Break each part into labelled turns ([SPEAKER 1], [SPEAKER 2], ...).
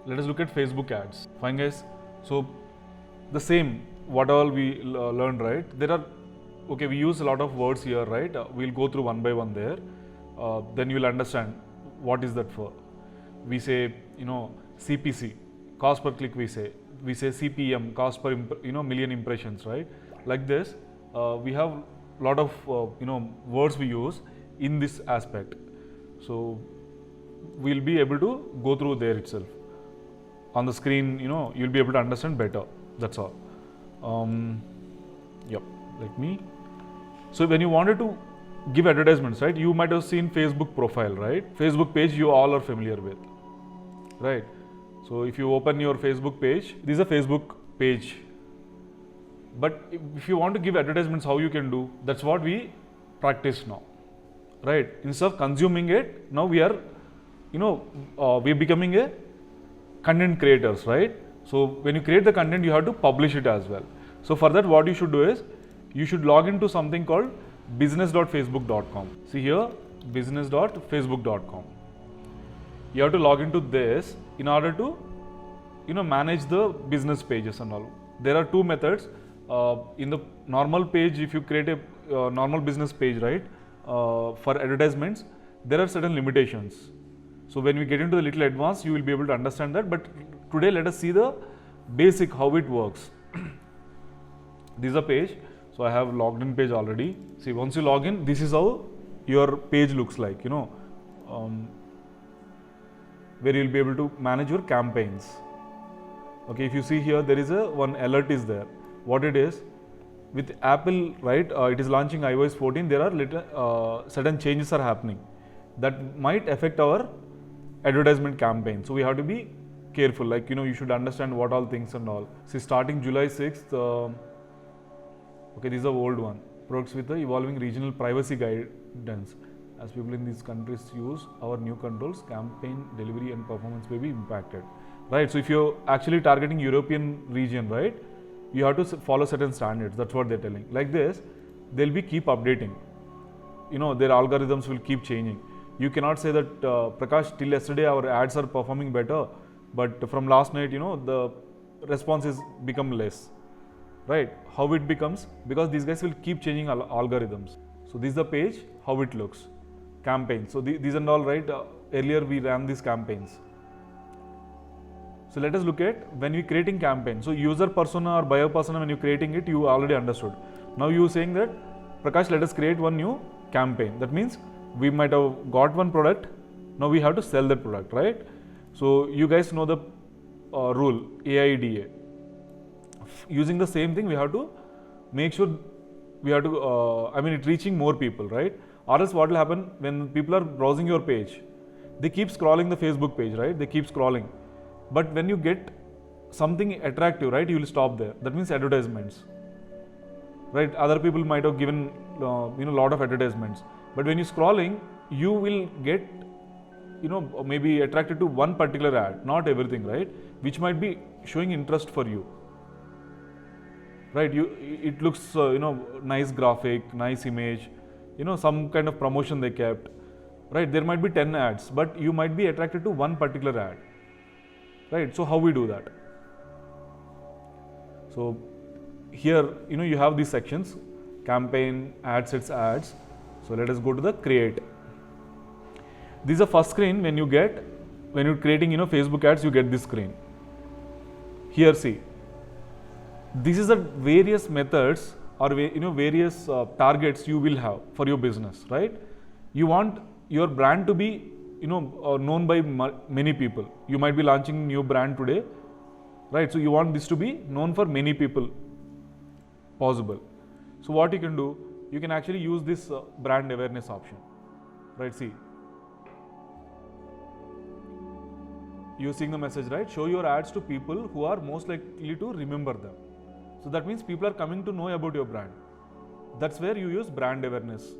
[SPEAKER 1] Let us look at Facebook ads. Fine guys. So the same, what all we learned, right? There are, okay, we use a lot of words here, right? We'll go through one by one there. Then you'll understand what is that for. We say, CPC, cost per click. We say CPM, cost per million impressions, right? Like this, we have a lot of words we use in this aspect. So we'll be able to go through there itself. On the screen, you'll be able to understand better. That's all. Yep. Let me. So when you wanted to give advertisements, right? You might have seen Facebook profile, right? Facebook page you all are familiar with, right? So if you open your Facebook page, this is a Facebook page. But if you want to give advertisements, how you can do? That's what we practice now, right? Instead of consuming it, now we are, we're becoming a content creators, right? So when you create the content, you have to publish it as well. So for that, what you should do is, you should log into something called business.facebook.com. See here, business.facebook.com. You have to log into this in order to, manage the business pages and all. There are two methods. In the normal page, if you create a normal business page, right, for advertisements, there are certain limitations. So when we get into the little advanced, you will be able to understand that. But today, let us see the basic how it works. This is a page. So I have logged in page already. See, once you log in, this is how your page looks like. Where you'll be able to manage your campaigns. Okay, if you see here, there is one alert is there. What it is, with Apple, right? It is launching iOS 14. There are certain changes are happening that might affect our advertisement campaign. So we have to be careful. Like, you should understand what all things and all. See, starting July 6th, okay, this is the old one. Products with the evolving regional privacy guidance. As people in these countries use our new controls, campaign delivery and performance may be impacted. Right. So if you're actually targeting European region, right, you have to follow certain standards. That's what they're telling. Like this, they'll be keep updating. Their algorithms will keep changing. You cannot say that, Prakash, till yesterday our ads are performing better, but from last night, the response is become less. Right? How it becomes? Because these guys will keep changing algorithms. So this is the page, how it looks. Campaigns. So these and all, right? Earlier we ran these campaigns. So let us look at when we creating campaign. So user persona or buyer persona, when you're creating it, you already understood. Now you saying that, Prakash, let us create one new campaign. That means we might have got one product. Now we have to sell that product, right? So you guys know the rule, AIDA. Using the same thing, we have to make sure we have to, it's reaching more people, right? Or else what will happen when people are browsing your page? They keep scrolling the Facebook page, right? They keep scrolling. But when you get something attractive, right, you will stop there. That means advertisements, right? Other people might have given, lot of advertisements. But when you're scrolling, you will get, maybe attracted to one particular ad, not everything, right? Which might be showing interest for you. Right, it looks, nice graphic, nice image, some kind of promotion they kept, right? There might be 10 ads, but you might be attracted to one particular ad, right? So how we do that? So here, you have these sections, campaign, ad sets, ads. So let us go to the create. This is the first screen when you're creating, Facebook ads, you get this screen. Here, see. This is the various methods or various targets you will have for your business, right? You want your brand to be known by many people. You might be launching new brand today, right? So you want this to be known for many people possible. So what you can do, you can actually use this brand awareness option, right? See, you're seeing the message, right? Show your ads to people who are most likely to remember them. So that means people are coming to know about your brand. That's where you use brand awareness,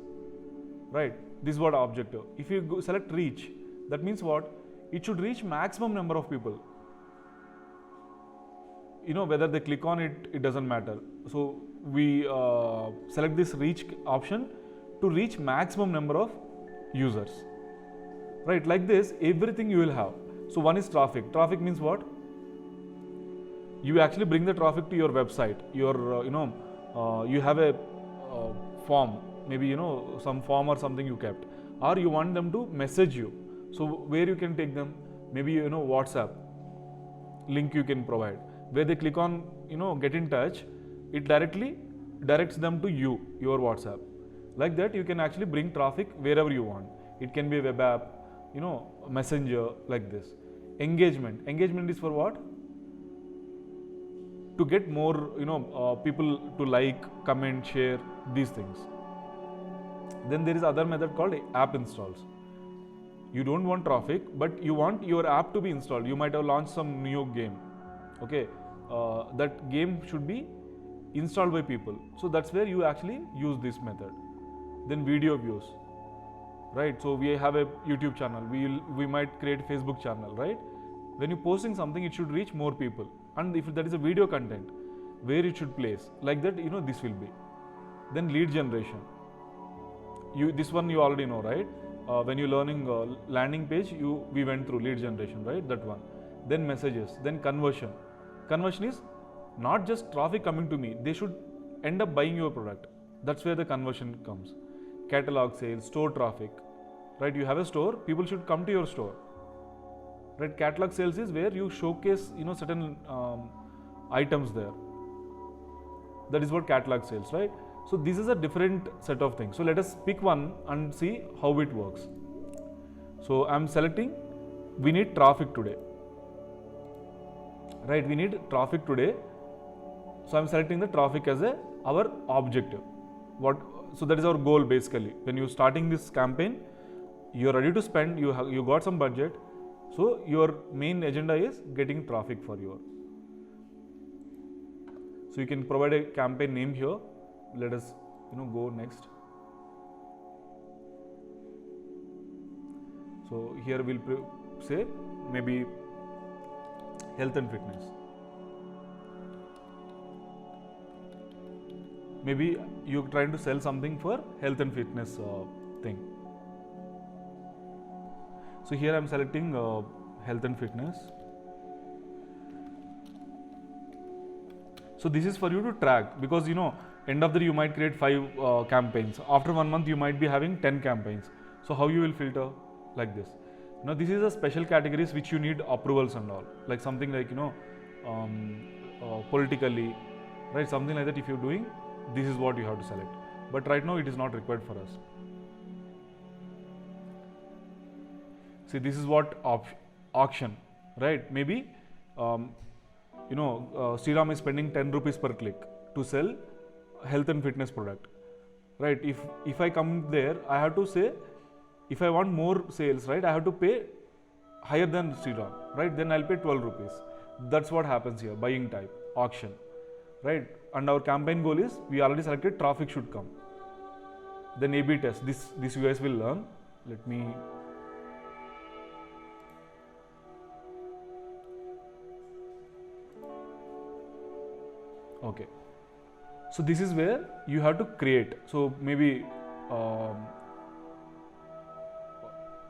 [SPEAKER 1] right? This is what objective. If you select reach, that means what? It should reach maximum number of people. Whether they click on it, it doesn't matter. So we select this reach option to reach maximum number of users, right? Like this, everything you will have. So one is traffic. Traffic means what? You actually bring the traffic to your website. Your you have a form, maybe some form or something you kept, or you want them to message you. So where you can take them? Maybe WhatsApp link you can provide, where they click on get in touch, it directly directs them to you, your WhatsApp. Like that you can actually bring traffic wherever you want. It can be a web app, messenger, like this. Engagement is for what? To get more people to like, comment, share, these things. Then there is other method called app installs. You don't want traffic, but you want your app to be installed. You might have launched some new game, okay, that game should be installed by people. So that's where you actually use this method. Then video views, right? So we have a YouTube channel, we might create a Facebook channel, right? When you're posting something, it should reach more people. And if that is a video content, where it should place, like that this will be. Then lead generation, this one you already know, right? When you're learning landing page, we went through lead generation, right? That one. Then messages, then conversion. Conversion is not just traffic coming to me, they should end up buying your product. That's where the conversion comes. Catalog sales, store traffic, right? You have a store, people should come to your store, right? Catalog sales is where you showcase certain items there. That is what catalog sales, right? So this is a different set of things. So let us pick one and see how it works. So I'm selecting, we need traffic today, right? We need traffic today. So I'm selecting the traffic as our objective. So that is our goal basically. When you're starting this campaign, you're ready to spend, you got some budget. So your main agenda is getting traffic for your. So you can provide a campaign name here. Let us go next. So here we'll say maybe health and fitness. Maybe you're trying to sell something for health and fitness thing. So here I'm selecting health and fitness. So this is for you to track, because end of the day you might create 5 campaigns. After 1 month you might be having 10 campaigns. So how you will filter? Like this. Now this is a special categories which you need approvals and all, like something like politically, right? Something like that. If you're doing, this is what you have to select. But right now it is not required for us. See, this is what auction, right? Maybe Sriram is spending 10 rupees per click to sell health and fitness product, right? If I come there, I have to say, if I want more sales, right, I have to pay higher than Sriram, right? Then I'll pay 12 rupees. That's what happens here, buying type, auction, right? And our campaign goal is, we already selected traffic should come. Then A/B test, this you guys will learn. Let me. Okay. So this is where you have to create. So maybe,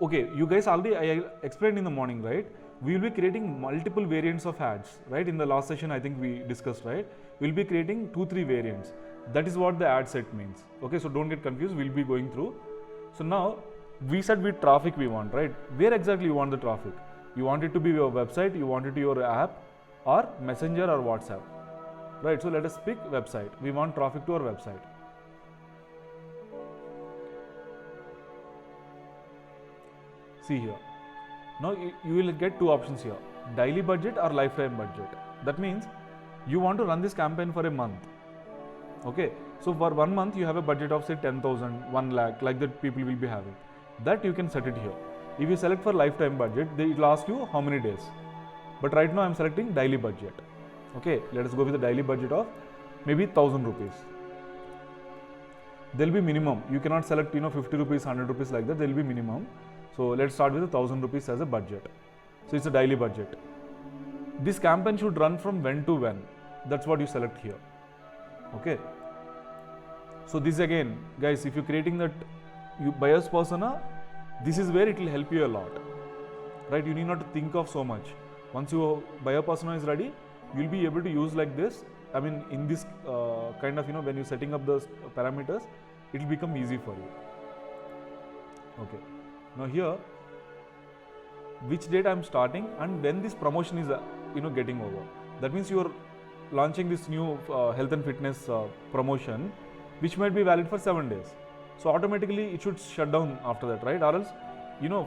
[SPEAKER 1] okay, you guys already, I explained in the morning, right? We will be creating multiple variants of ads, right? In the last session, I think we discussed, right? We'll be creating 2-3 variants. That is what the ad set means. Okay, so don't get confused. We'll be going through. So now we said with traffic we want, right? Where exactly you want the traffic? You want it to be your website, you want it to your app, or Messenger or WhatsApp, right? So let us pick website. We want traffic to our website. See here. Now you will get 2 options here, daily budget or lifetime budget. That means you want to run this campaign for a month. Okay, so for 1 month you have a budget of say 10,000, 1 lakh, like that people will be having. That you can set it here. If you select for lifetime budget, it will ask you how many days. But right now I am selecting daily budget. Okay, let us go with the daily budget of maybe 1,000 rupees. There will be minimum. You cannot select 50 rupees, 100 rupees like that. There will be minimum. So let's start with 1,000 rupees as a budget. So it's a daily budget. This campaign should run from when to when. That's what you select here. Okay. So this again, guys, if you're creating that buyer's persona, this is where it will help you a lot. right? You need not to think of so much. Once your buyer persona is ready, you'll be able to use like this. I mean, in this kind of, when you're setting up those parameters, it will become easy for you. Okay. Now here, which date I'm starting and when this promotion is, getting over. That means you're launching this new health and fitness promotion, which might be valid for 7 days. So automatically it should shut down after that, right? Or else,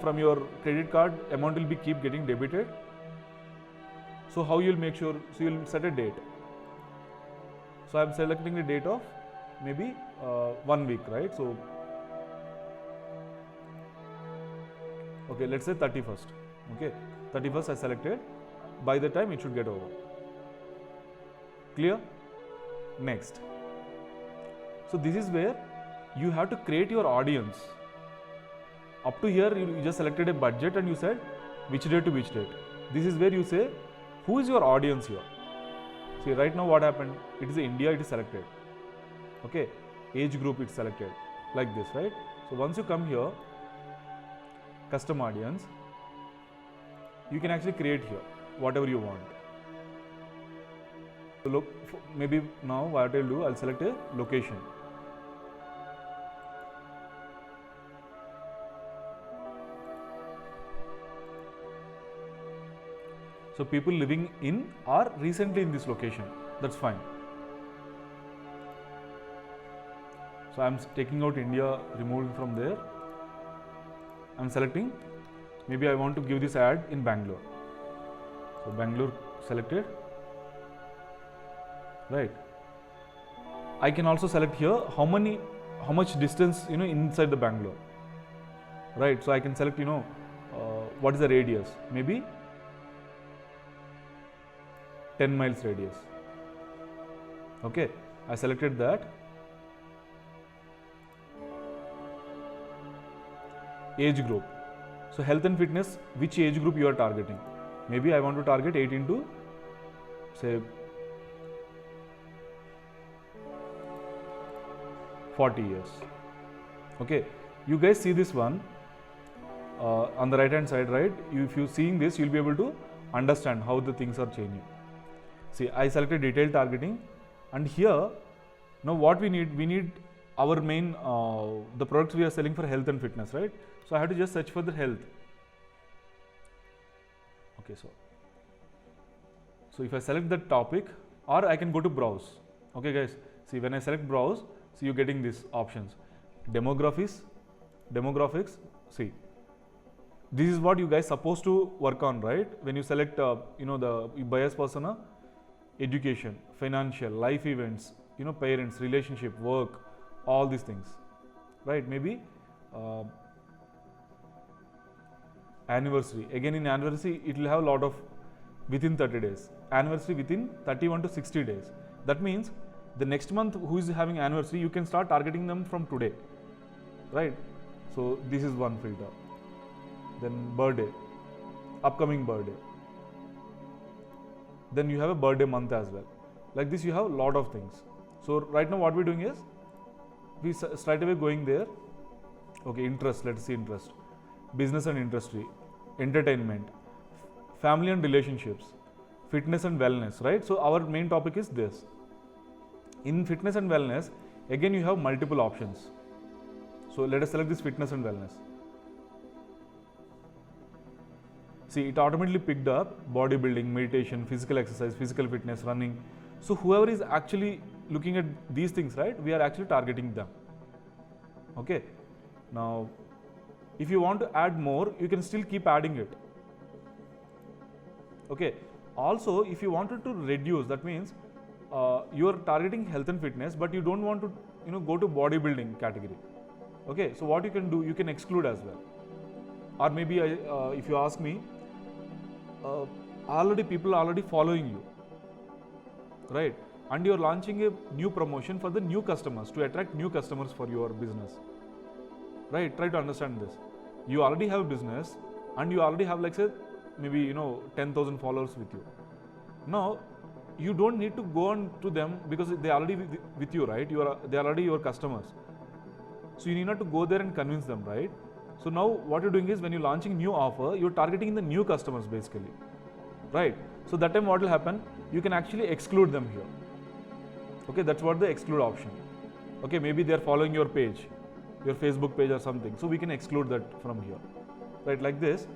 [SPEAKER 1] from your credit card, amount will be keep getting debited. So how you'll make sure? So you'll set a date. So I'm selecting the date of maybe 1 week, right? So okay, let's say 31st. Okay, 31st I selected. By the time it should get over. Clear? Next. So this is where you have to create your audience. Up to here, you just selected a budget and you said which date to which date. This is where you say who is your audience here. See, right now what happened? It is India, it is selected. Okay, age group it's selected like this, right? So once you come here, custom audience, you can actually create here whatever you want. So look, maybe now what I'll do, I'll select a location. So people living in or recently in this location, that's fine. So I'm taking out India, removing from there. I'm selecting, maybe I want to give this ad in Bangalore. So Bangalore selected, right? I can also select here how much distance, inside the Bangalore, right? So I can select, what is the radius, maybe 10 miles radius. Okay, I selected that. Age group. So health and fitness, which age group you are targeting? Maybe I want to target 18 to say 40 years. Okay, you guys see this one on the right hand side, right? If you seeing this, you'll be able to understand how the things are changing. See, I selected detailed targeting, and here now what we need our main the products we are selling for health and fitness, right? So I have to just search for the health. Okay, so if I select that topic, or I can go to browse. Okay guys, see, when I select browse, see, you're getting these options. Demographics, see, this is what you guys supposed to work on, right? When you select the buyer's persona, education, financial, life events, parents, relationship, work, all these things, right? Maybe anniversary. Again, in anniversary, it will have a lot of within 30 days. Anniversary within 31 to 60 days. That means the next month who is having anniversary, you can start targeting them from today, right? So this is one filter. Then birthday, upcoming birthday. Then you have a birthday month as well. Like this, you have a lot of things. So right now what we're doing is, we straight away going there. Okay, interest, let's see interest. Business and industry, entertainment, family and relationships, fitness and wellness, right? So our main topic is this. In fitness and wellness, again you have multiple options. So let us select this fitness and wellness. See, it automatically picked up bodybuilding, meditation, physical exercise, physical fitness, running. So whoever is actually looking at these things, right, we are actually targeting them. Okay. Now, if you want to add more, you can still keep adding it. Okay. Also, if you wanted to reduce, that means you are targeting health and fitness, but you don't want to, go to bodybuilding category. Okay. So what you can do, you can exclude as well. Or maybe if you ask me, people are already following you, right? And you're launching a new promotion for the new customers, to attract new customers for your business, right? Try to understand this. You already have a business and you already have, like, say, maybe 10,000 followers with you. Now you don't need to go on to them because they are already with you, right? They are already your customers. So you need not to go there and convince them, right? So now what you're doing is when you're launching new offer, you're targeting the new customers basically, right? So that time what will happen? You can actually exclude them here. Okay, that's what the exclude option. Okay, maybe they're following your page, your Facebook page or something. So we can exclude that from here, right? Like this.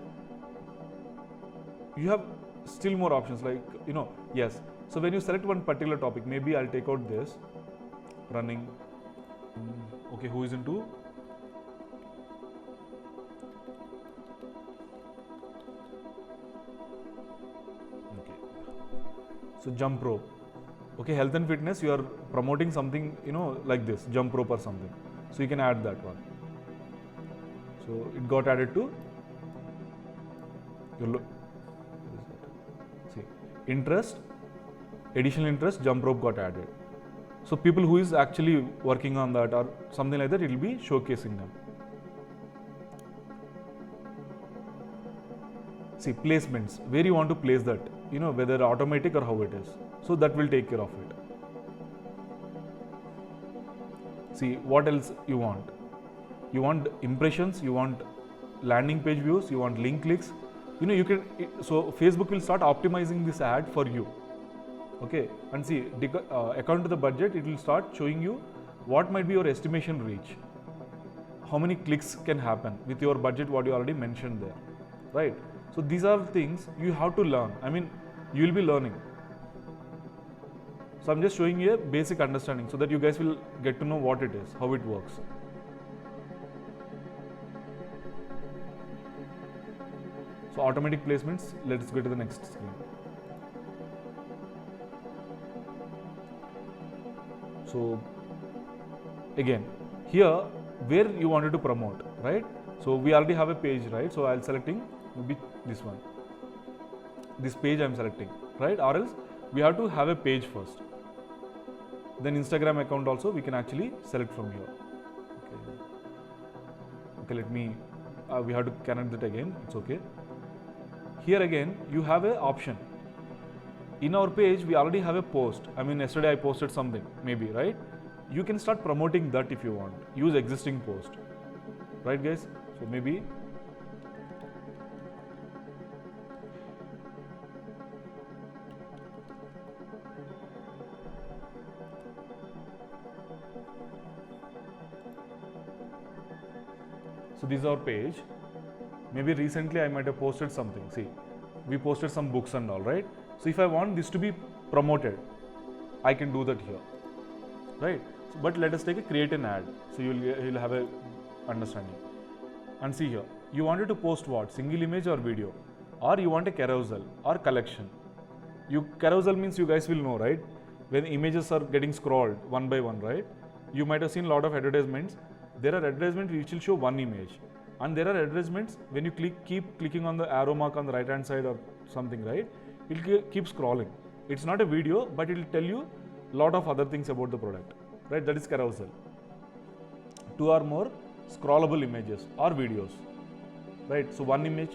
[SPEAKER 1] You have still more options like, yes. So when you select one particular topic, maybe I'll take out this running. Okay, who is into? Okay. So jump rope. Okay, health and fitness, you are promoting something, like this, jump rope or something. So you can add that one. So it got added to your see, interest, additional interest, jump rope got added. So people who is actually working on that or something like that, it will be showcasing them. See, placements, where you want to place that, whether automatic or how it is. So that will take care of it. See, what else you want? You want impressions, you want landing page views, you want link clicks. So Facebook will start optimizing this ad for you. Okay, and see, according to the budget, it will start showing you what might be your estimation reach, how many clicks can happen with your budget, what you already mentioned there, right? So these are things you have to learn. I mean, you will be learning. So I'm just showing you a basic understanding so that you guys will get to know what it is, how it works. So automatic placements, let's go to the next screen. So again, here where you wanted to promote, right? So we already have a page, right? So I'll selecting maybe this one. This page I'm selecting, right? Or else we have to have a page first. Then Instagram account also we can actually select from here. Okay, let me, we have to connect that again, it's okay. Here again, you have an option. In our page, we already have a post. I mean, yesterday I posted something, maybe, right? You can start promoting that if you want. Use existing post, right, guys? So maybe so this is our page. Maybe recently I might have posted something. See, we posted some books and all, right? So if I want this to be promoted, I can do that here, right? So, but let us create an ad. So you'll have a understanding. And see here, you wanted to post what? Single image or video, or you want a carousel or collection. Carousel means you guys will know, right? When images are getting scrolled one by one, right? You might have seen a lot of advertisements. There are advertisements which will show one image, and there are advertisements when you keep clicking on the arrow mark on the right hand side or something, right? It will keep scrolling. It's not a video, but it will tell you a lot of other things about the product, right? That is carousel. 2 or more scrollable images or videos, right? So one image.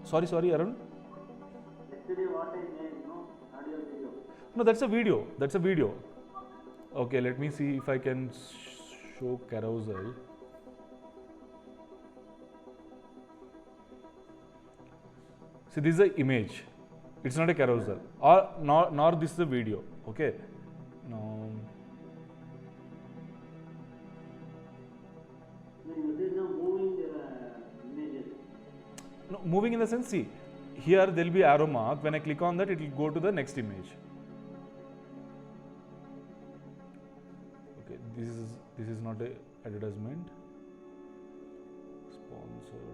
[SPEAKER 1] Sorry, Arun.
[SPEAKER 2] Yesterday what I made, audio video.
[SPEAKER 1] No, that's a video. That's a video. Okay, let me see if I can show carousel. See, this is an image. It's not a carousel, or nor this is a video. Okay. Now,
[SPEAKER 2] This is now moving the images.
[SPEAKER 1] no, moving in the sense, see, here there will be arrow mark. When I click on that, it will go to the next image. Okay, this is not a advertisement. Sponsored.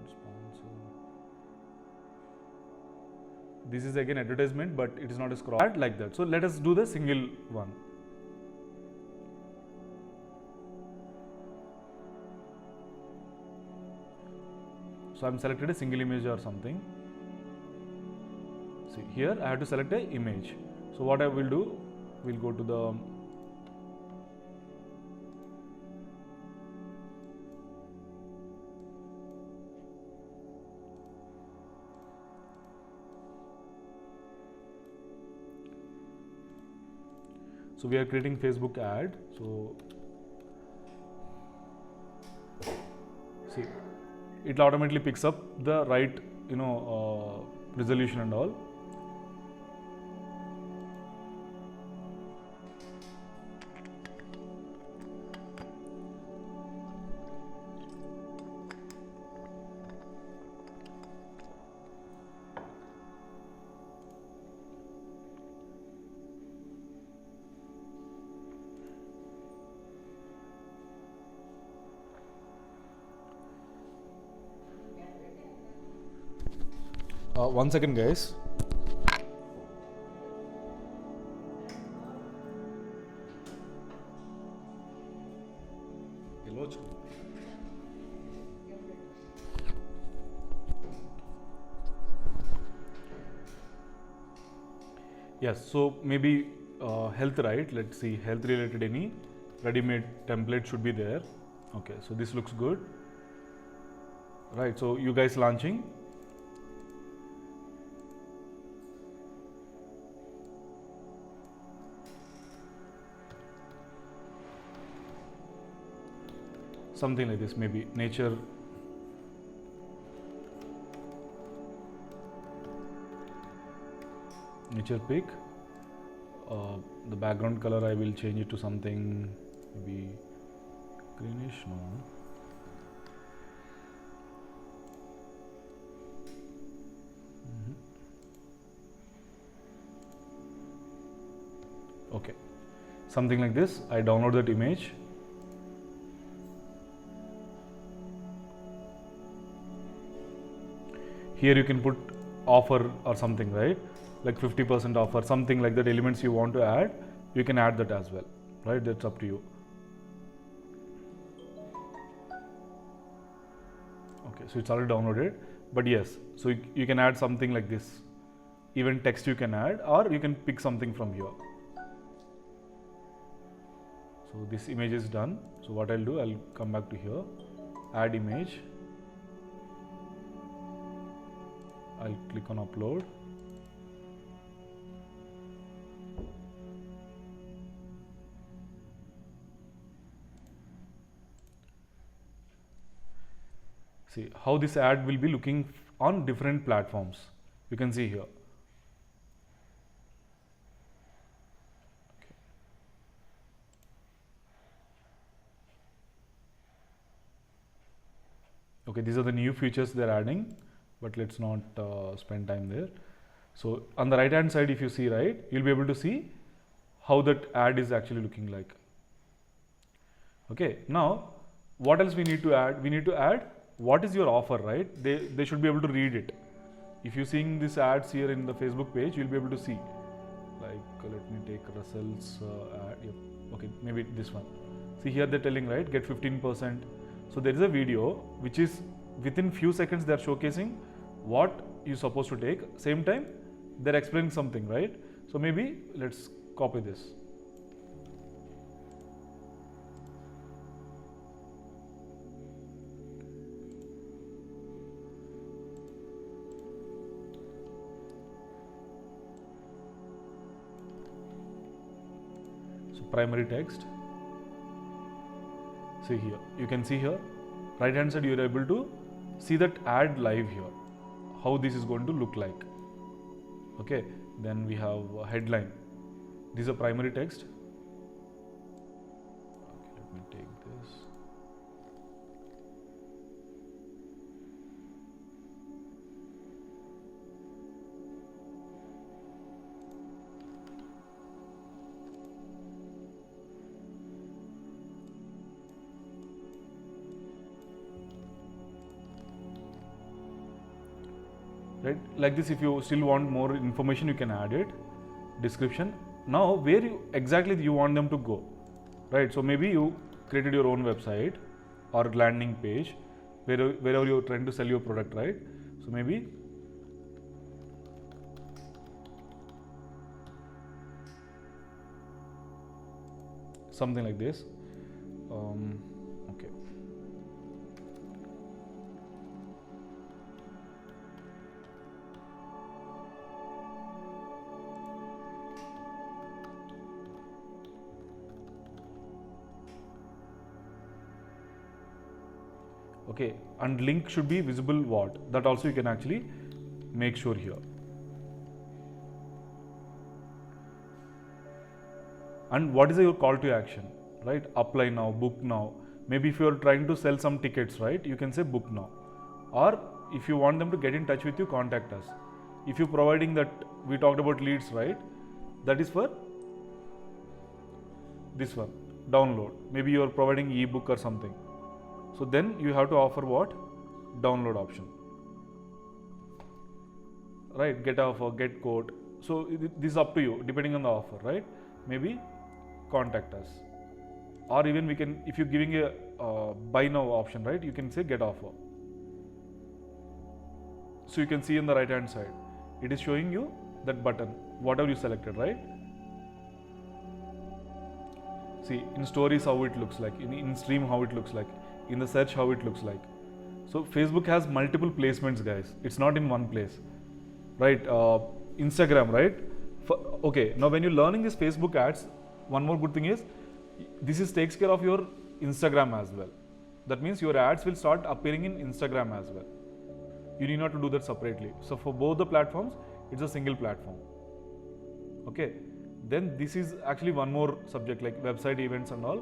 [SPEAKER 1] This is again advertisement, but it is not a scroll ad like that. So let us do the single one. So I'm selected a single image or something. See, here I have to select a image. So what I will do, we'll go to the So we are creating Facebook ad. So See, it automatically picks up the right, resolution and all. One second, guys. Yes, so maybe health, right? Let's see, health related any ready-made template should be there. Okay, so this looks good. Right, so you guys launching. Something like this, maybe nature. Nature pic. The background color I will change it to something maybe greenish. No. Okay, something like this. I download that image. Here you can put offer or something, right? Like 50% offer, something like that. Elements you want to add, you can add that as well, right? That's up to you. Okay, so it's already downloaded, but yes, so you can add something like this. Even text you can add, or you can pick something from here. So this image is done. So what I'll do, I'll come back to here, add image. I'll click on upload. See how this ad will be looking on different platforms. You can see here. Okay, these are the new features they're adding, but let's not spend time there. So on the right hand side, if you see, right, you'll be able to see how that ad is actually looking like. Okay, now what else we need to add? We need to add what is your offer, right? They should be able to read it. If you're seeing these ads here in the Facebook page, you'll be able to see. Like, let me take Russell's ad. Yep. Okay, maybe this one. See here they're telling, right, get 15%. So there is a video which is within few seconds they're showcasing what you're supposed to take. Same time they're explaining something, right? So maybe let's copy this. So primary text. See here, you can see here, right hand side, you are able to see that ad live here, how this is going to look like. Okay, then we have a headline. This is a primary text. Okay, let me take this. Right, like this. If you still want more information, you can add it. Description. Now where exactly you want them to go, right? So maybe you created your own website or landing page wherever you're trying to sell your product, right? So maybe something like this. Okay. Okay, and link should be visible what? That also you can actually make sure here. And what is your call to action, right? Apply now, book now. Maybe if you are trying to sell some tickets, right, you can say book now. Or if you want them to get in touch with you, contact us. If you're providing that, we talked about leads, right? That is for this one, download. Maybe you are providing ebook or something. So then you have to offer what? Download option. Right, get offer, get quote. So this is up to you, depending on the offer, right? Maybe contact us. Or even we can, if you're giving a buy now option, right, you can say get offer. So you can see on the right hand side, it is showing you that button, whatever you selected, right? See, in stories how it looks like, in stream how it looks like, in the search how it looks like. So Facebook has multiple placements, guys. It's not in one place, right? Instagram, right? Okay, now when you're learning this Facebook ads, one more good thing is, this takes care of your Instagram as well. That means your ads will start appearing in Instagram as well. You need not to do that separately. So for both the platforms, it's a single platform. Okay, then this is actually one more subject like website events and all.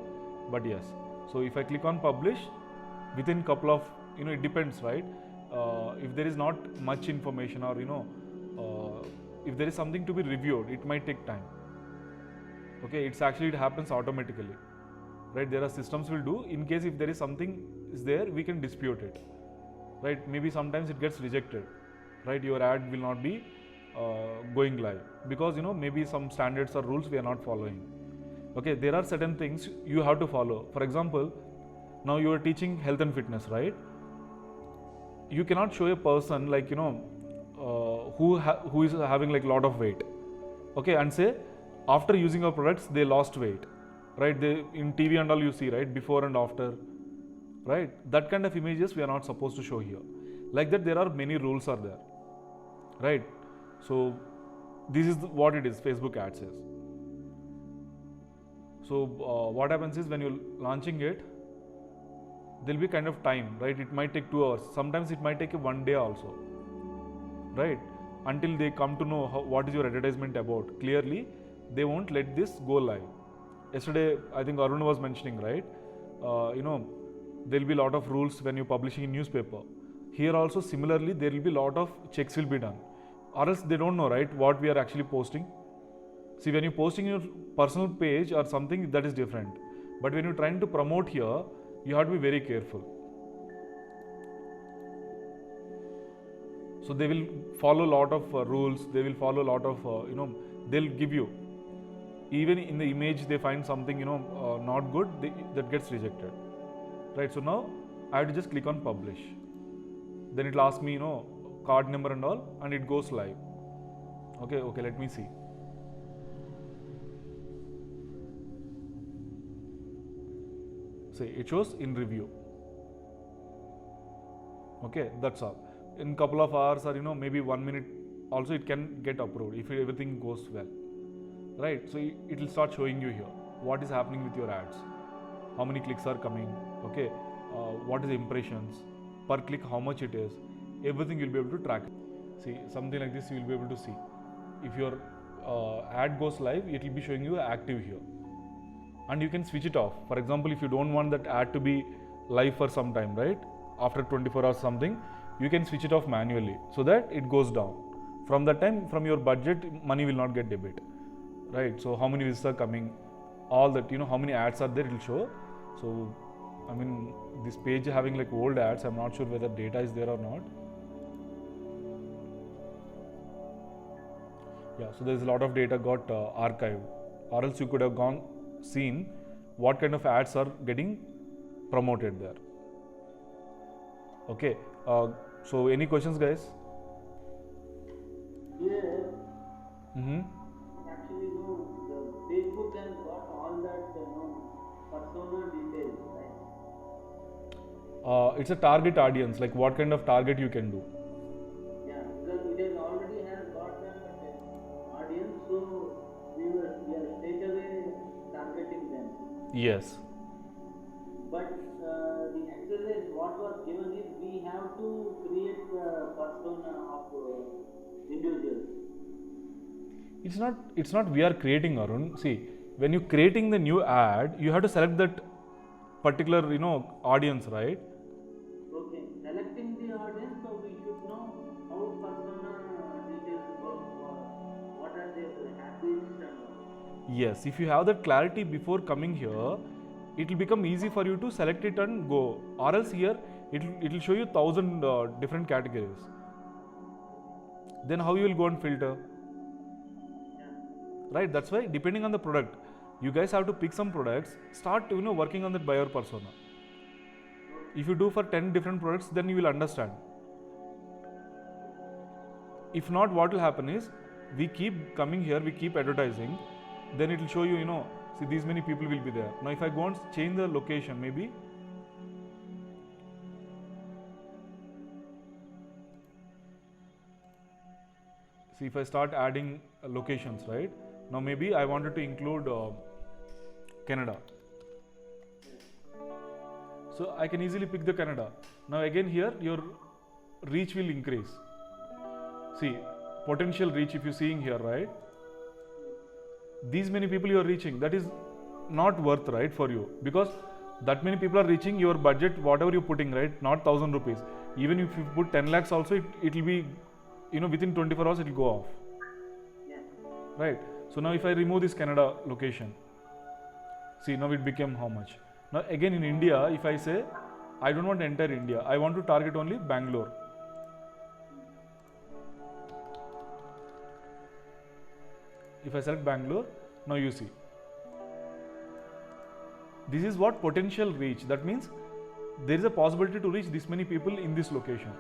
[SPEAKER 1] But yes, so if I click on publish, within couple of, it depends, right? If there is not much information, or if there is something to be reviewed, it might take time. Okay, it happens automatically, right? There are systems will do, in case if there is something is there, we can dispute it, right? Maybe sometimes it gets rejected, right? Your ad will not be going live because maybe some standards or rules we are not following. Okay, there are certain things you have to follow. For example, now you are teaching health and fitness, right? You cannot show a person like who is having like lot of weight, okay, and say after using our products they lost weight, right? They in TV and all you see, right, before and after, right? That kind of images we are not supposed to show here. Like that, there are many rules are there, right? So this is what it is, Facebook ads is. So what happens is when you're launching it, there'll be kind of time, right? It might take 2 hours. Sometimes it might take 1 day also, right? Until they come to know what is your advertisement about. Clearly, they won't let this go live. Yesterday, I think Arun was mentioning, right? There'll be a lot of rules when you're publishing in newspaper. Here also, similarly, there will be a lot of checks will be done. Or else they don't know, right, what we are actually posting. See, when you're posting your personal page or something, that is different. But when you're trying to promote here, you have to be very careful. So they will follow a lot of rules. They will follow a lot of, they'll give you. Even in the image, they find something, not good, that gets rejected. Right, so now I have to just click on publish. Then it will ask me, card number and all, and it goes live. Okay, let me see. See, it shows in review. Okay, that's all. In couple of hours or maybe 1 minute, also it can get approved if everything goes well. Right, so it will start showing you here what is happening with your ads, how many clicks are coming, okay, what is the impressions, per click how much it is, everything you'll be able to track. See, something like this you will be able to see. If your ad goes live, it will be showing you active here. And you can switch it off. For example, if you don't want that ad to be live for some time, right, after 24 hours something, you can switch it off manually so that it goes down. From that time, from your budget, money will not get debit, right? So how many visitors are coming, all that, how many ads are there, it will show. So I mean, this page having like old ads, I'm not sure whether data is there or not. Yeah, so there's a lot of data got archived, or else you could have seen what kind of ads are getting promoted there. Okay, so any questions, guys?
[SPEAKER 2] Here, actually, the Facebook has got all that, persona details, right?
[SPEAKER 1] It's a target audience, like what kind of target you can do.
[SPEAKER 2] Yeah, because it has already has got that audience, so we are straight away targeting them.
[SPEAKER 1] Yes.
[SPEAKER 2] but the exercise what was given is we have to create the persona of individuals.
[SPEAKER 1] It's not we are creating, Arun. See, when you're creating the new ad, you have to select that particular audience, right?
[SPEAKER 2] Okay, selecting the audience, so we should know how persona details work, what are their habits and all.
[SPEAKER 1] Yes, if you have that clarity before coming here, it will become easy for you to select it and go. Or else here, it will show you 1,000 different categories. Then how you will go and filter? Right, that's why depending on the product, you guys have to pick some products, start working on that buyer persona. If you do for 10 different products, then you will understand. If not, what will happen is, we keep coming here, we keep advertising, then it will show you, see, these many people will be there. Now if I go and change the location, maybe see, if I start adding locations, right? Now maybe I wanted to include Canada. So I can easily pick the Canada. Now again here, your reach will increase. See, potential reach, if you're seeing here, right? These many people you are reaching, that is not worth, right, for you, because that many people are reaching your budget, whatever you're putting, right? Not 1,000 rupees. Even if you put 10 lakhs also, it will be, within 24 hours it will go off.
[SPEAKER 2] Yeah.
[SPEAKER 1] Right. So now if I remove this Canada location, see, now it became how much? Now again in India, if I say, I don't want to enter India, I want to target only Bangalore. If I select Bangalore, now you see. This is what potential reach. That means there is a possibility to reach this many people in this location.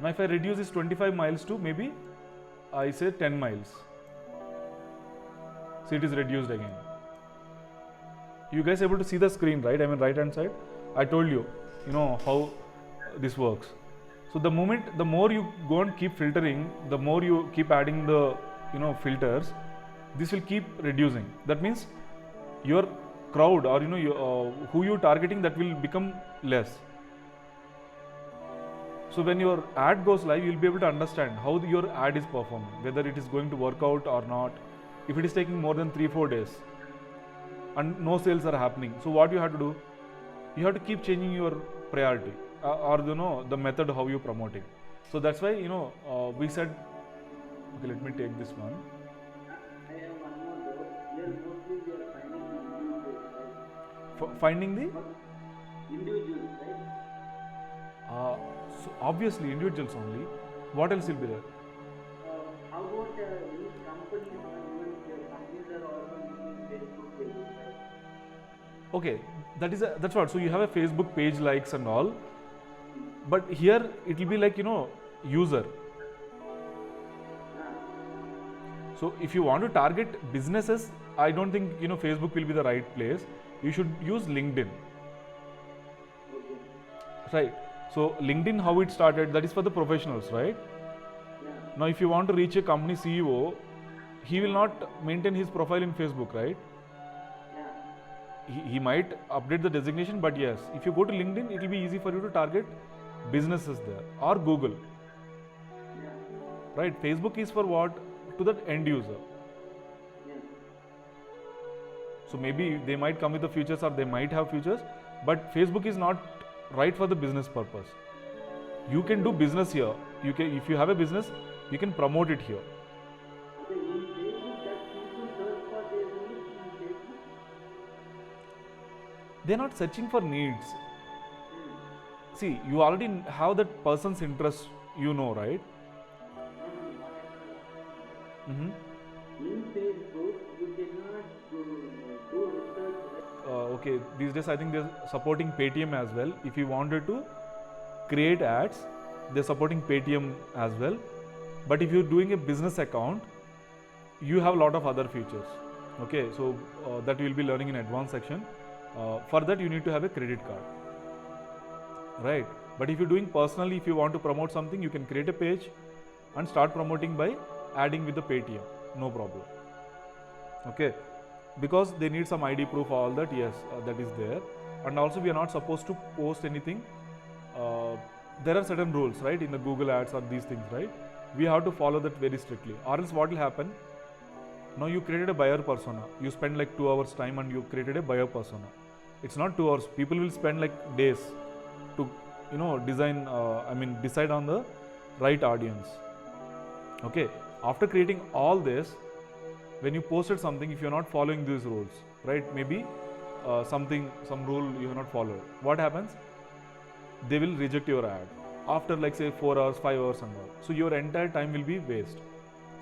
[SPEAKER 1] Now if I reduce this 25 miles to maybe, I say 10 miles. See, it is reduced again. You guys able to see the screen, right? I mean, right hand side. I told you, how this works. So the more you go and keep filtering, the more you keep adding the, filters, this will keep reducing. That means your crowd or who you're targeting, that will become less. So when your ad goes live, you'll be able to understand how your ad is performing, whether it is going to work out or not. If it is taking more than 3-4 days and no sales are happening, so what you have to do? You have to keep changing your priority or the method how you promoting. So that's why we said, okay, let me take this one.
[SPEAKER 2] I have one more doubt. Here mostly you are finding individuals, right?
[SPEAKER 1] Finding the
[SPEAKER 2] Individuals, right?
[SPEAKER 1] so obviously individuals only. What else will be there?
[SPEAKER 2] How about any companies, even companies are also using Facebook pages, right?
[SPEAKER 1] Okay, that's what. So you have a Facebook page likes and all, but here it will be like user. So if you want to target businesses, I don't think Facebook will be the right place. You should use LinkedIn.
[SPEAKER 2] Okay.
[SPEAKER 1] Right. So LinkedIn, how it started, that is for the professionals, right?
[SPEAKER 2] Yeah.
[SPEAKER 1] Now if you want to reach a company CEO, he will not maintain his profile in Facebook, right?
[SPEAKER 2] Yeah.
[SPEAKER 1] He might update the designation, but yes, if you go to LinkedIn, it will be easy for you to target businesses there, or Google.
[SPEAKER 2] Yeah.
[SPEAKER 1] Right? Facebook is for what? To the end user.
[SPEAKER 2] Yeah.
[SPEAKER 1] So maybe they might come with the features or they might have features, but Facebook is not right for the business purpose. You can do business here. If you have a business, you can promote it here.
[SPEAKER 2] Okay, in Facebook that people search for their needs in Facebook.
[SPEAKER 1] They're not searching for needs. See, you already have that person's interest, right? Mm-hmm.
[SPEAKER 2] In Facebook, you cannot do research, right?
[SPEAKER 1] Okay, these days I think they're supporting Paytm as well. If you wanted to create ads, they're supporting Paytm as well. But if you're doing a business account, you have a lot of other features. Okay, so that you'll be learning in advanced section. For that, you need to have a credit card, right? But if you're doing personally, if you want to promote something, you can create a page and start promoting by adding with the Paytm, no problem. Okay, because they need some ID proof, all that, yes, that is there. and also we are not supposed to post anything. There are certain rules, right, in the Google ads or these things, right? We have to follow that very strictly, or else what will happen? Now you created a buyer persona. You spend like 2 hours time and you created a buyer persona. It's not 2 hours. People will spend like days to, decide on the right audience. Okay. After creating all this, when you posted something, if you're not following these rules, right? Maybe some rule you have not followed. What happens? They will reject your ad after like say 4 hours, 5 hours and all. So your entire time will be waste.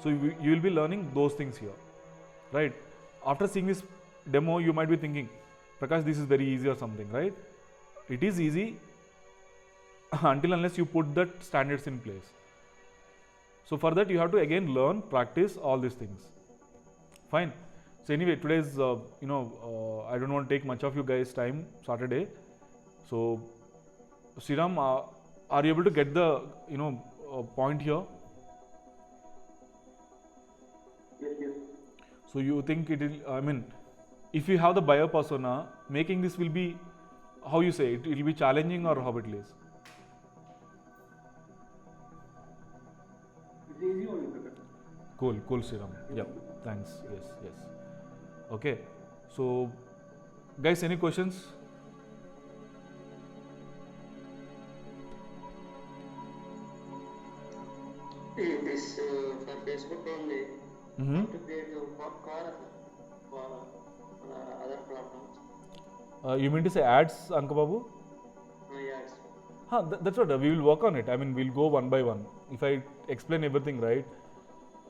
[SPEAKER 1] So you will be learning those things here, right? After seeing this demo, you might be thinking, Prakash, this is very easy or something, right? It is easy until unless you put that standards in place. So for that, you have to again learn, practice all these things. Fine. So anyway, today's, I don't want to take much of you guys' time, Saturday. So Sriram, are you able to get the, point here?
[SPEAKER 2] Yes.
[SPEAKER 1] So you think it will, if you have the buyer persona, making this will be, how you say, it will be challenging or how it is?
[SPEAKER 2] It's easy only, Prakash.
[SPEAKER 1] Cool, Sriram. Yeah, thanks. Yes. Okay. So, guys, any questions?
[SPEAKER 3] This for Facebook only.
[SPEAKER 1] Mm-hmm.
[SPEAKER 3] How to create for other platforms?
[SPEAKER 1] You mean to say ads, Ankababu?
[SPEAKER 3] Yes.
[SPEAKER 1] That's what we will work on it. We'll go one by one. If I explain everything right,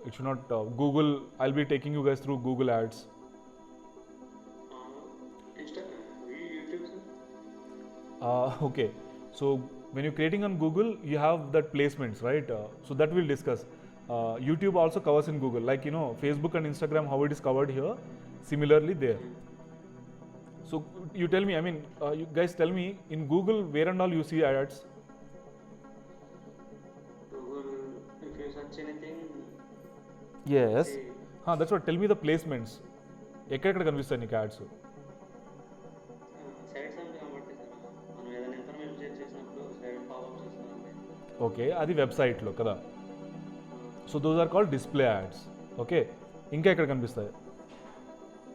[SPEAKER 1] it should not Google. I'll be taking you guys through Google ads.
[SPEAKER 3] Instagram, YouTube, sir?
[SPEAKER 1] Okay. So when you're creating on Google, you have that placements, right? So that we'll discuss. YouTube also covers in Google, like Facebook and Instagram, how it is covered here. Similarly, there. So you tell me. You guys tell me in Google where and all you see ads.
[SPEAKER 3] Google, if you search anything,
[SPEAKER 1] Yes.
[SPEAKER 3] see,
[SPEAKER 1] That's what. Tell me the placements. ఎక్కడెక్కడ కనిపిస్తాయి నీకు ads?
[SPEAKER 3] Sides అంటే కాబట్టి sir మనం ఏదైనా information share చేసినప్పుడు side popups వస్తుంది.
[SPEAKER 1] Okay, అది వెబ్సైట్లో కదా. So those are called display ads. Okay, ఇంకా ఎక్కడ కనిపిస్తాయి?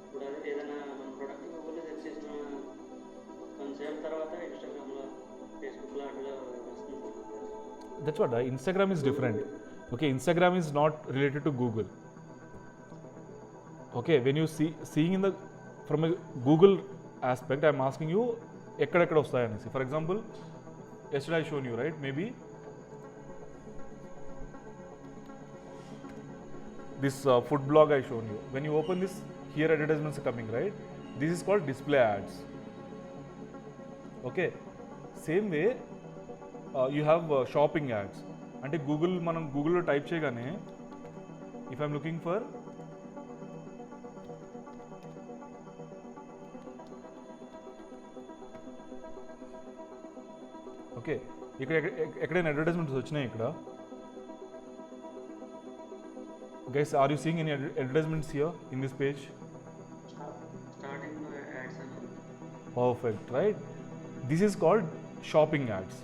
[SPEAKER 3] ఇప్పుడు అది ఏదైనా మన ప్రొడక్ట్ గూగుల్లో సెర్చ్ చేసిన కొంతసేపు తర్వాత ఇన్స్టాగ్రామ్లో ఫేస్బుక్లో అట్లా వస్తుంది sir.
[SPEAKER 1] That's what Instagram is different. Okay, Instagram is not related to Google. Okay, when you seeing in the from a Google aspect, I'm asking you ekkada vastayani. For example, yesterday I shown you, right? Maybe this food blog I shown you. When you open this, here advertisements are coming, right? This is called display ads. Okay, same way you have shopping ads. అంటే మనం గూగుల్లో type చేయగానే if I'm looking for okay, ఇక్కడ ఎక్కడైనా advertisements వచ్చినాయి ఇక్కడ? Guys, are you seeing any advertisements here in this page?
[SPEAKER 3] Starting ads అని
[SPEAKER 1] Perfect, right? This is called shopping ads.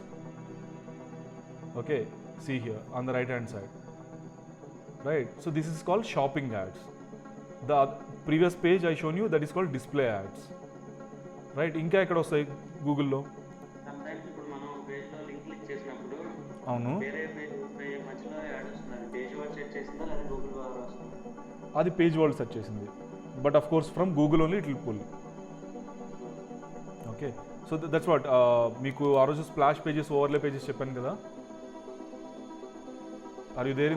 [SPEAKER 1] Okay, see here on the right hand side, right? So this is called shopping ads. The previous page I shown you, that is called display ads, right? ఇంకా ఎక్కడ వస్తాయి గూగుల్లో?
[SPEAKER 3] Sometimes ఇప్పుడు మనం పేజ్లో link click చేసినప్పుడు
[SPEAKER 1] అవును,
[SPEAKER 3] వేరే పేజ్ మధ్యలో యాడ్ వస్తుంది. అది పేజ్ వర్డ్ సెట్ చేసిందా లేదా గూగుల్ వారు వస్తుంది?
[SPEAKER 1] అది పేజ్ వరల్డ్ సెర్చ్ చేసింది, but of course from Google only it will pull. Okay, so that's what మీకు ఆ రోజు స్ప్లాష్ పేజెస్, ఓవర్లే పేజెస్ చెప్పాను కదా. Are you there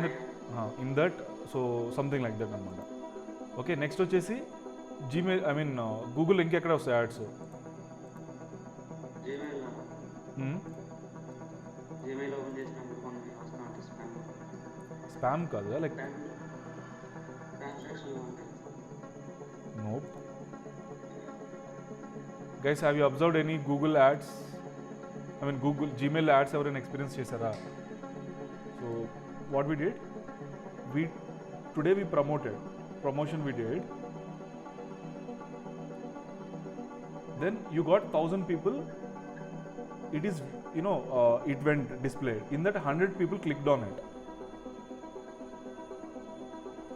[SPEAKER 1] in that? So something like that అనమాట. ఓకే, నెక్స్ట్ వచ్చేసి Gmail, Google ఇంకెక్కడ వస్తాయి యాడ్స్?
[SPEAKER 3] జీమెయిల్ ఓపెన్ చేసినప్పుడు కొన్ని వస్తున్నాయి స్పామ్.
[SPEAKER 1] స్పామ్ కాదు, లైక్
[SPEAKER 3] ట్రాన్సాక్షన్ ఉంటాయి.
[SPEAKER 1] Nope. Guys, have you observed any Google ads? Google Gmail ads ఎవరైనా ఎక్స్పీరియన్స్ చేశారా? So what we did, today we promotion we did, then you got 1000 people, it is, it went displayed. In that 100 people clicked on it.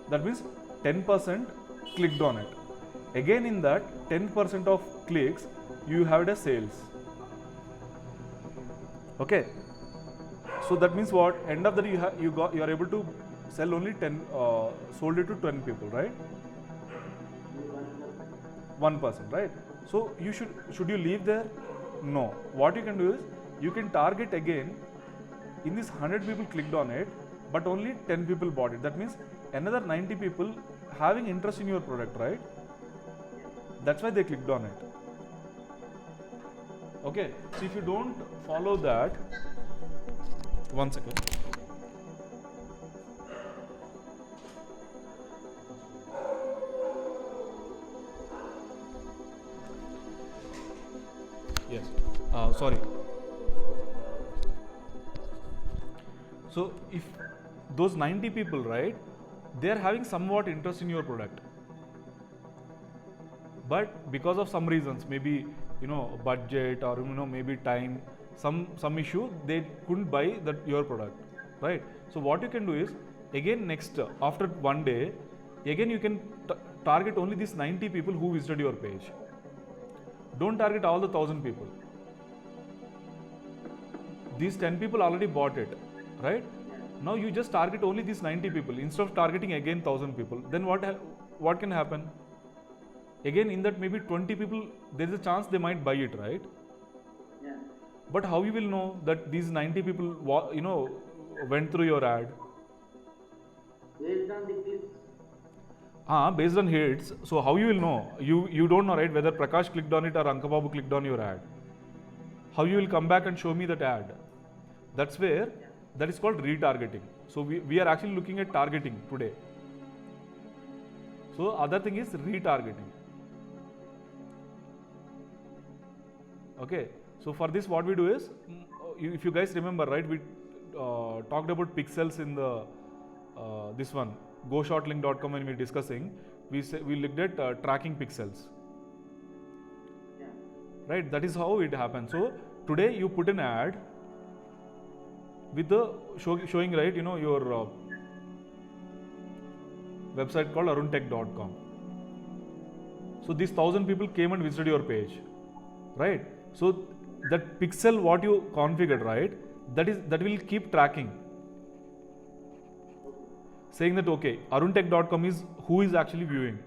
[SPEAKER 1] That means 10% clicked on it. Again, in that 10% of clicks, you have a sales. Okay. So that means what? End of the day, you are able to sell only 10, sold it to 10 people, right? 1%, right? So should you leave there? No. What you can do is you can target again. In this 100 people clicked on it, but only 10 people bought it. That means another 90 people having interest in your product, right? That's why they clicked on it. Okay. So if you don't follow that, one second. Yes. Sorry. So if those 90 people, right, they are having somewhat interest in your product, but because of some reasons, maybe budget, or maybe time, some issue, they couldn't buy your product, right? So what you can do is, again, next after one day, again you can target only these 90 people who visited your page. Don't target all the 1000 people. These 10 people already bought it, right? Now you just target only these 90 people instead of targeting again 1000 people. Then what can happen? Again, in that maybe 20 people, there is a chance they might buy it, right?
[SPEAKER 2] Yeah.
[SPEAKER 1] But how you will know that these 90 people, went through your ad?
[SPEAKER 2] Based on the clicks.
[SPEAKER 1] Based on hits. So how you will know? You don't know, right, whether Prakash clicked on it or Ankababu clicked on your ad. How you will come back and show me that ad? That's where, that is called retargeting. So we are actually looking at targeting today. So other thing is retargeting. Okay. So for this, what we do is, if you guys remember, right, we talked about pixels in the this one, GoShortLink.com, when we were discussing, we looked at tracking pixels.
[SPEAKER 2] Yeah.
[SPEAKER 1] Right, that is how it happens. So today you put an ad with the showing, right, your website called aruntech.com. So these 1000 people came and visited your page, right? So that pixel what you configured, right, that will keep tracking, saying that okay, aruntech.com is who is actually viewing.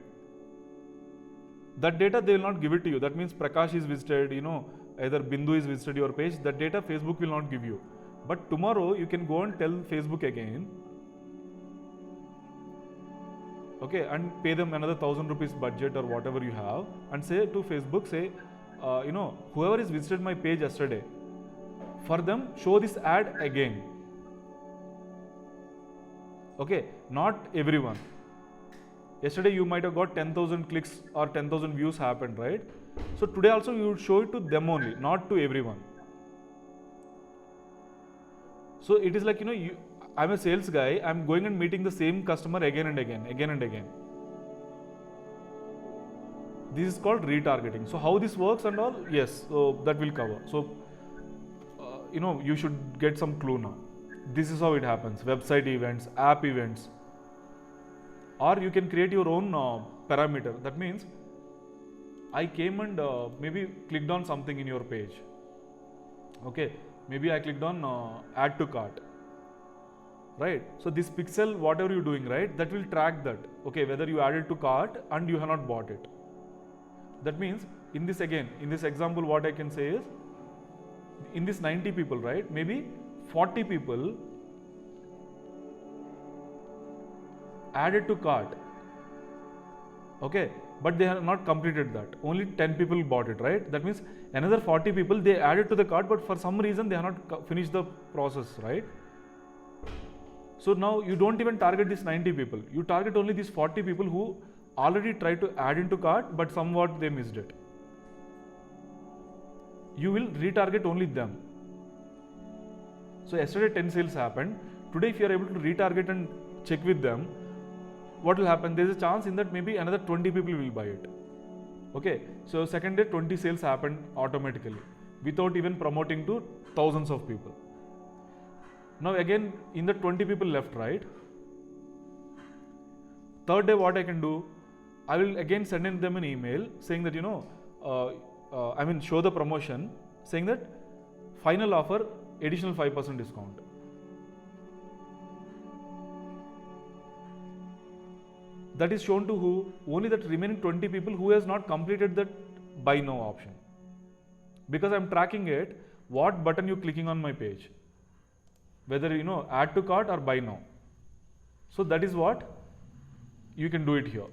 [SPEAKER 1] That data they will not give it to you. That means Prakash is visited, either Bindu is visited your page. That data Facebook will not give you. But tomorrow you can go and tell Facebook again, okay, and pay them another 1000 rupees budget or whatever you have, and say to Facebook, say, whoever has visited my page yesterday, for them show this ad again. Okay, not everyone. Yesterday you might have got 10,000 clicks or 10,000 views happened, right? So today also you would show it to them only, not to everyone. So it is like, I'm a sales guy, I'm going and meeting the same customer again and again. This is called retargeting. So how this works and all, yes, so that will cover. So, you should get some clue now. This is how it happens: website events, app events, or you can create your own parameter. That means I came and maybe clicked on something in your page. Okay, maybe I clicked on add to cart. Right. So this pixel, whatever you're doing, right, that will track that. Okay, whether you added to cart and you have not bought it. That means in this example, what I can say is, in this 90 people, right, maybe 40 people added to cart. Okay, but they have not completed that. Only 10 people bought it, right? That means another 40 people, they added to the cart, but for some reason they have not finished the process, right? So now you don't even target these 90 people. You target only these 40 people who already tried to add into cart, but somewhat they missed it. You will retarget only them. So yesterday 10 sales happened. Today if you are able to retarget and check with them, what will happen? There is a chance in that maybe another 20 people will buy it. Okay, so second day 20 sales happened automatically without even promoting to thousands of people. Now again in the 20 people left, right? Third day what I can do, I will again send in them an email saying that show the promotion saying that final offer additional 5% discount. That is shown to who? Only that remaining 20 people who has not completed that buy now option. Because I am tracking it, what button you clicking on my page, whether add to cart or buy now. So that is what you can do it here.